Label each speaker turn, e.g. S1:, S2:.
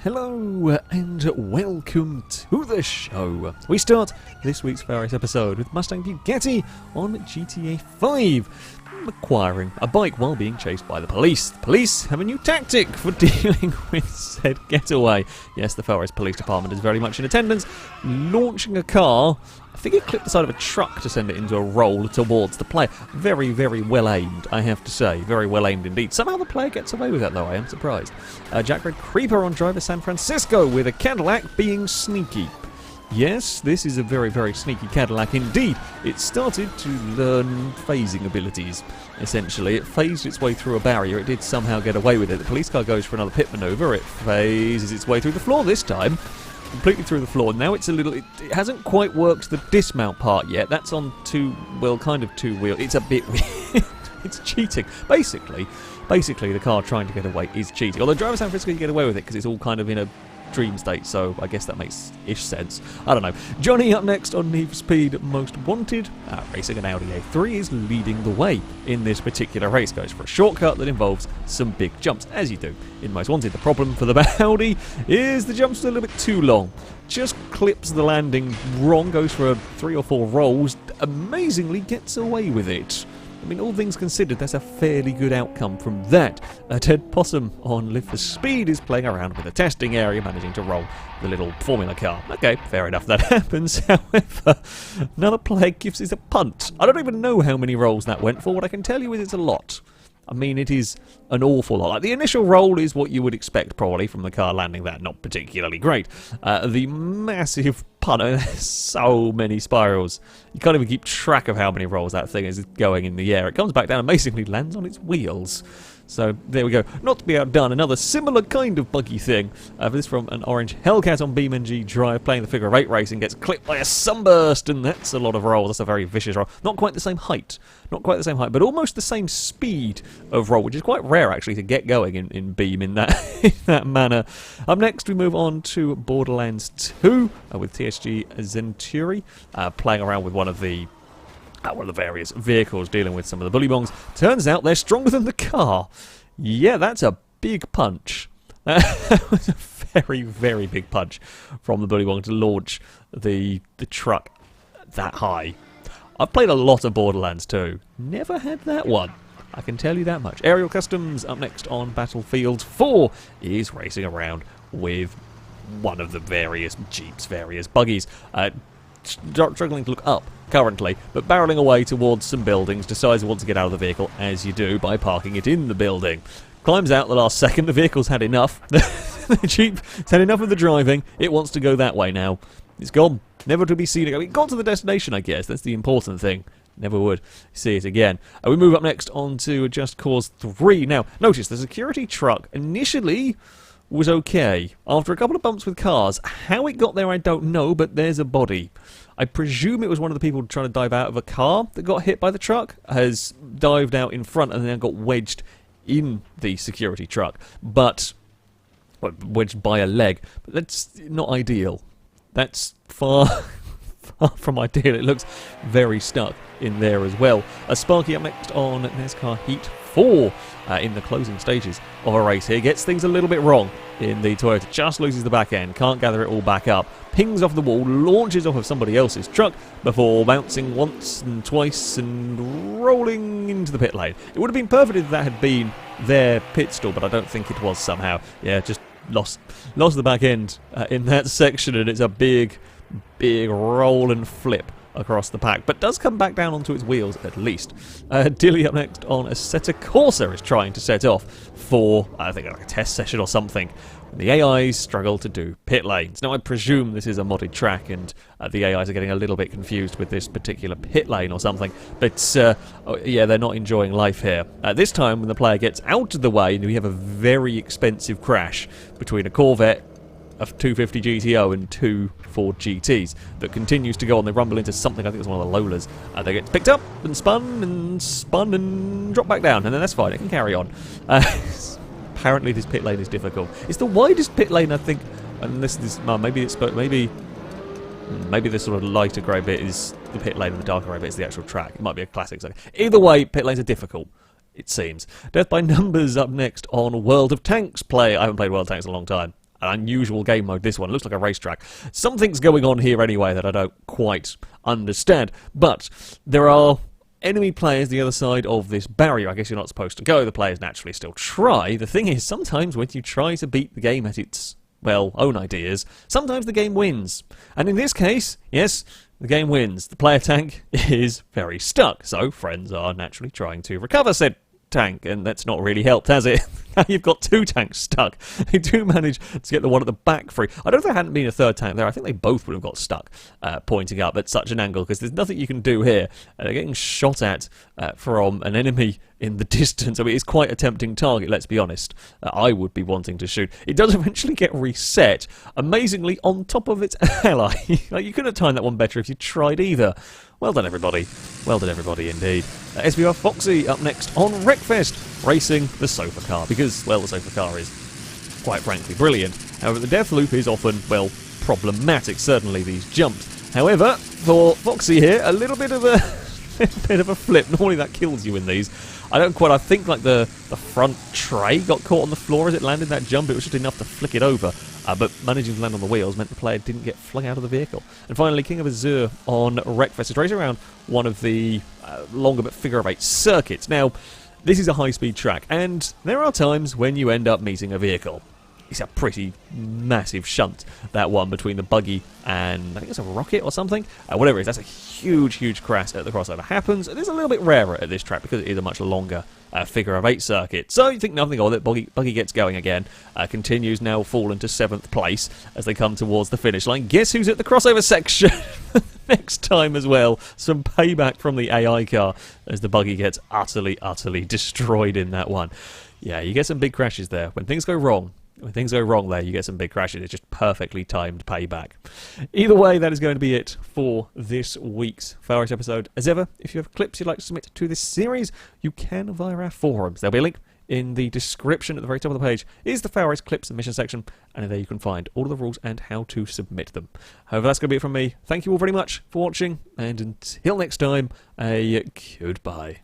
S1: Hello and welcome to the show. We start this week's FailRace episode with Mustang Bugatti on GTA 5, acquiring a bike while being chased by the police. The police have a new tactic for dealing with said getaway. Yes, the FailRace Police Department is very much in attendance, launching a car. I think it clipped the side of a truck to send it into a roll towards the player. Very, very well aimed, I have to say. Very well aimed indeed. Somehow the player gets away with that, though. I am surprised. Jack Red Creeper on Driver San Francisco with a Cadillac being sneaky. Yes, this is a very, very sneaky Cadillac indeed. It started to learn phasing abilities, essentially. It phased its way through a barrier. It did somehow get away with it. The police car goes for another pit maneuver. It phases its way through the floor this time. Completely through the floor. Now it's a little... It hasn't quite worked the dismount part yet. That's on two... Well, kind of two wheel. It's a bit weird. It's cheating. Basically, the car trying to get away is cheating. Although Driver San Francisco, you get away with it because it's all kind of in a dream state, so I guess that makes ish sense. I don't know. Johnny up next on Need for Speed Most Wanted. Racing an Audi A3 is leading the way in this particular race. Goes for a shortcut that involves some big jumps, as you do in Most Wanted. The problem for the Audi is the jumps are a little bit too long. Just clips the landing wrong, goes for 3 or 4 rolls, amazingly gets away with it. I mean, all things considered, that's a fairly good outcome from that. Ted Possum on Live for Speed is playing around with the testing area, managing to roll the little Formula car. Okay, fair enough, that happens. However, another player gives it a punt. I don't even know how many rolls that went for. What I can tell you is it's a lot. I mean, it is an awful lot. Like, the initial roll is what you would expect, probably, from the car landing that. Not particularly great. The massive punt, there's so many spirals. You can't even keep track of how many rolls that thing is going in the air. It comes back down and basically lands on its wheels. So, there we go. Not to be outdone, another similar kind of buggy thing. This from an orange Hellcat on BeamNG Drive, playing the figure 8 race and gets clipped by a sunburst, and that's a lot of rolls. That's a very vicious roll. Not quite the same height. Not quite the same height, but almost the same speed of roll, which is quite rare, actually, to get going in Beam in that, in that manner. Up next, we move on to Borderlands 2 with TSG Zenturi, playing around with one of the various vehicles, dealing with some of the bully bongs. Turns out they're stronger than the car. Yeah, that's a big punch. That was a very, very big punch from the bully bong to launch the truck that high. I've played a lot of Borderlands 2. Never had that one. I can tell you that much. Aerial Customs up next on Battlefield 4 is racing around with one of the various Jeeps, various buggies. Struggling to look up currently, but barreling away towards some buildings, decides he wants to get out of the vehicle, as you do, by parking it in the building. Climbs out the last second, the vehicle's had enough. The Jeep has had enough of the driving, it wants to go that way now. It's gone, never to be seen again. It got to the destination, I guess, that's the important thing. Never would see it again. We move up next on to Just Cause 3. Now, notice the security truck initially was okay. After a couple of bumps with cars, how it got there I don't know, but there's a body. I presume it was one of the people trying to dive out of a car that got hit by the truck, has dived out in front and then got wedged in the security truck, but well, wedged by a leg. But that's not ideal. That's far from ideal. It looks very stuck in there as well. A Sparky up next on NASCAR Heat 4 in the closing stages of a race here. Gets things a little bit wrong in the Toyota. Just loses the back end. Can't gather it all back up. Pings off the wall. Launches off of somebody else's truck before bouncing once and twice and rolling into the pit lane. It would have been perfect if that had been their pit stall, but I don't think it was somehow. Yeah, just lost the back end in that section, and it's a big roll and flip across the pack, but does come back down onto its wheels at least. Dilly up next on Assetto Corsa is trying to set off for, I think, like a test session or something. The AIs struggle to do pit lanes. Now, I presume this is a modded track, and the AIs are getting a little bit confused with this particular pit lane or something, but yeah, they're not enjoying life here. This time, when the player gets out of the way, we have a very expensive crash between a Corvette, a 250 GTO and 2 Ford GTs that continues to go on. They rumble into something, I think it was one of the Lolas. They get picked up and spun and drop back down, and then that's fine, it can carry on. Apparently this pit lane is difficult. It's the widest pit lane, I think, and this is, maybe this sort of lighter grey bit is the pit lane and the darker grey bit is the actual track. It might be a classic. Either way, pit lanes are difficult. it seems. Death by Numbers up next on World of Tanks play. I haven't played World of Tanks in a long time. an unusual game mode, this one. It looks like a racetrack. Something's going on here anyway that I don't quite understand. But there are enemy players the other side of this barrier. I guess you're not supposed to go. The players naturally still try. The thing is, sometimes when you try to beat the game at its, well, own ideas, sometimes the game wins. And in this case, yes, the game wins. The player tank is very stuck. So friends are naturally trying to recover said tank, and that's not really helped, has it? Now you've got 2 tanks stuck. They do manage to get the one at the back free. I don't know if there hadn't been a 3rd tank there. I think they both would have got stuck pointing up at such an angle, because there's nothing you can do here. They're getting shot at from an enemy in the distance. I mean, it's quite a tempting target, let's be honest. I would be wanting to shoot. It does eventually get reset, amazingly, on top of its ally. Like, you could have timed that one better if you tried either. Well done, everybody. Well done, everybody, indeed. SVR Foxy up next on Wreckfest, racing the sofa car, because, well, the sofa car is, quite frankly, brilliant. However, the death loop is often, well, problematic, certainly these jumps. However, for Foxy here, a little bit of a flip. Normally that kills you in these. I think like the front tray got caught on the floor as it landed that jump. It was just enough to flick it over. But managing to land on the wheels meant the player didn't get flung out of the vehicle. And finally, King of Azure on Wreckfest is racing around one of the longer but figure-of-8 circuits. Now, this is a high-speed track, and there are times when you end up meeting a vehicle. It's a pretty massive shunt, that one between the buggy and I think it's a rocket or something. Whatever it is, that's a huge, huge crash at the crossover. Happens, and it's a little bit rarer at this track because it is a much longer figure-of-8 circuit. So you think nothing of it. Buggy gets going again. Continues now fallen to 7th place as they come towards the finish line. Guess who's at the crossover section next time as well? Some payback from the AI car as the buggy gets utterly, utterly destroyed in that one. Yeah, you get some big crashes there. When things go wrong there, you get some big crashes. It's just perfectly timed payback. Either way, that is going to be it for this week's FailRace episode. As ever, if you have clips you'd like to submit to this series, you can via our forums. There'll be a link in the description at the very top of the page. Is the FailRace clip submission section, and there you can find all of the rules and how to submit them. However, that's going to be it from me. Thank you all very much for watching, and until next time, a goodbye.